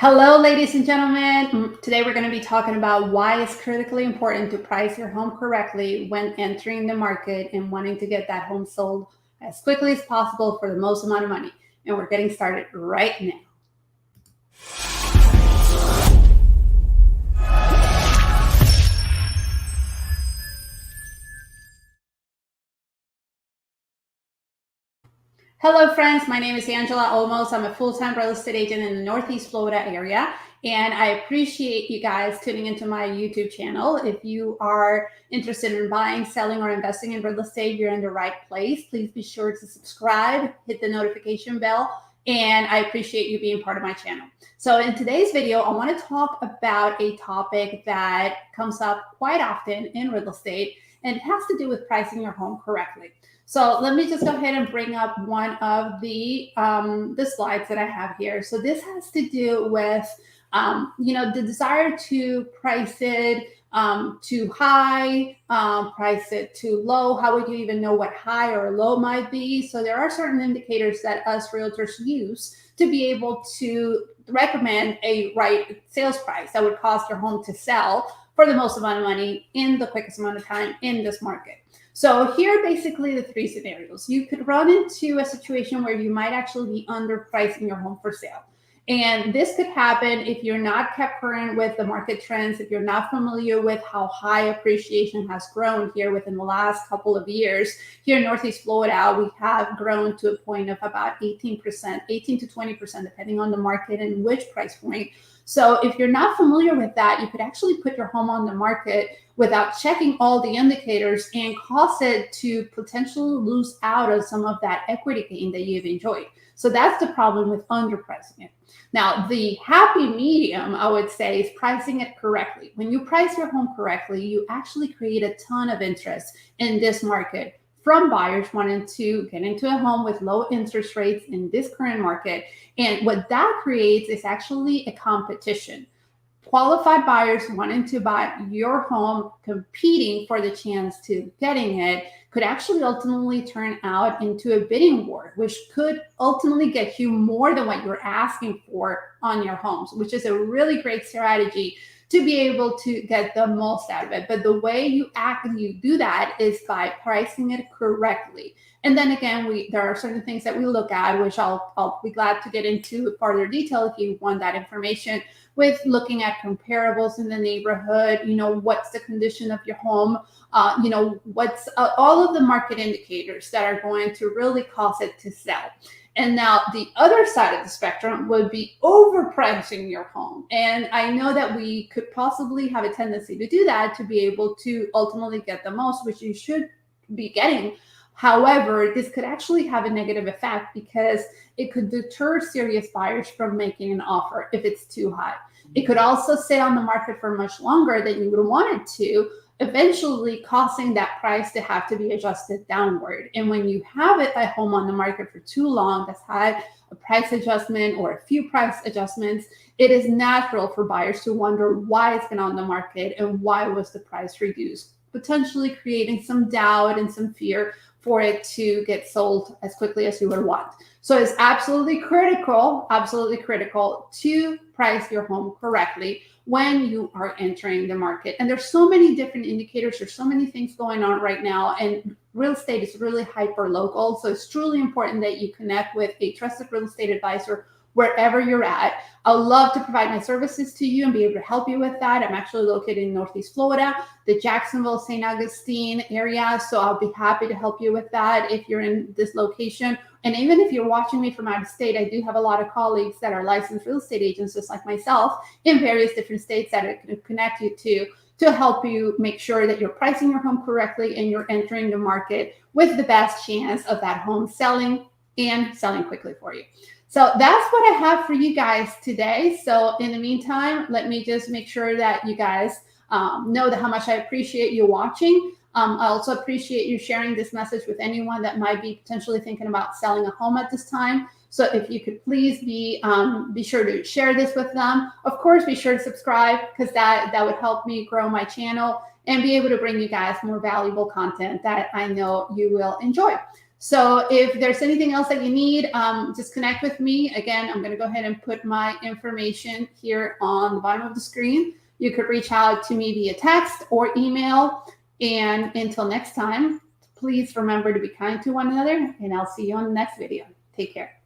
Hello, ladies and gentlemen. Today we're going to be talking about why it's critically important to price your home correctly when entering the market and wanting to get that home sold as quickly as possible for the most amount of money. And we're getting started right now. Hello, friends. My name is Angela Olmos. I'm a full-time real estate agent in the Northeast Florida area, and I appreciate you guys tuning into my YouTube channel. If you are interested in buying, selling, or investing in real estate, you're in the right place. Please be sure to subscribe, hit the notification bell, and I appreciate you being part of my channel. So in today's video, I want to talk about a topic that comes up quite often in real estate, and it has to do with pricing your home correctly. So let me just go ahead and bring up one of the slides that I have here. So this has to do with, the desire to price it too high, price it too low. How would you even know what high or low might be? So there are certain indicators that us realtors use to be able to recommend a right sales price that would cost your home to sell for the most amount of money in the quickest amount of time in this market. So here are basically the three scenarios. You could run into a situation where you might actually be underpricing your home for sale. And this could happen if you're not kept current with the market trends, if you're not familiar with how high appreciation has grown here within the last couple of years. Here in Northeast Florida, we have grown to a point of about 18%, 18 to 20%, depending on the market and which price point. So if you're not familiar with that, you could actually put your home on the market without checking all the indicators and cause it to potentially lose out on some of that equity gain that you've enjoyed. So that's the problem with underpricing it. Now, the happy medium, I would say, is pricing it correctly. When you price your home correctly, you actually create a ton of interest in this market from buyers wanting to get into a home with low interest rates in this current market. And what that creates is actually a competition. Qualified buyers wanting to buy your home, competing for the chance to getting it, could actually ultimately turn out into a bidding war, which could ultimately get you more than what you're asking for on your homes, which is a really great strategy to be able to get the most out of it. But the way you do that is by pricing it correctly. And then again, there are certain things that we look at, which I'll be glad to get into further detail if you want that information, with looking at comparables in the neighborhood, what's the condition of your home, what's all of the market indicators that are going to really cause it to sell. And now the other side of the spectrum would be overpricing your home. And I know that we could possibly have a tendency to do that to be able to ultimately get the most, which you should be getting. However, this could actually have a negative effect because it could deter serious buyers from making an offer if it's too high. It could also stay on the market for much longer than you would want it to, eventually causing that price to have to be adjusted downward. And when you have a home on the market for too long that's had a price adjustment or a few price adjustments, it is natural for buyers to wonder why it's been on the market and why was the price reduced, potentially creating some doubt and some fear for it to get sold as quickly as you would want. So it's absolutely critical to price your home correctly when you are entering the market. And there's so many different indicators. There's so many things going on right now, and real estate is really hyper local. So it's truly important that you connect with a trusted real estate advisor wherever you're at. I'd love to provide my services to you and be able to help you with that. I'm actually located in Northeast Florida, the Jacksonville, St. Augustine area. So I'll be happy to help you with that if you're in this location. And even if you're watching me from out of state, I do have a lot of colleagues that are licensed real estate agents, just like myself, in various different states that I can connect you to help you make sure that you're pricing your home correctly and you're entering the market with the best chance of that home selling and selling quickly for you. So that's what I have for you guys today. So in the meantime, let me just make sure that you guys know how much I appreciate you watching. I also appreciate you sharing this message with anyone that might be potentially thinking about selling a home at this time. So if you could please be sure to share this with them. Of course, be sure to subscribe because that would help me grow my channel and be able to bring you guys more valuable content that I know you will enjoy. So if there's anything else that you need, just connect with me. Again, I'm going to go ahead and put my information here on the bottom of the screen. You could reach out to me via text or email. And until next time, please remember to be kind to one another, and I'll see you on the next video. Take care.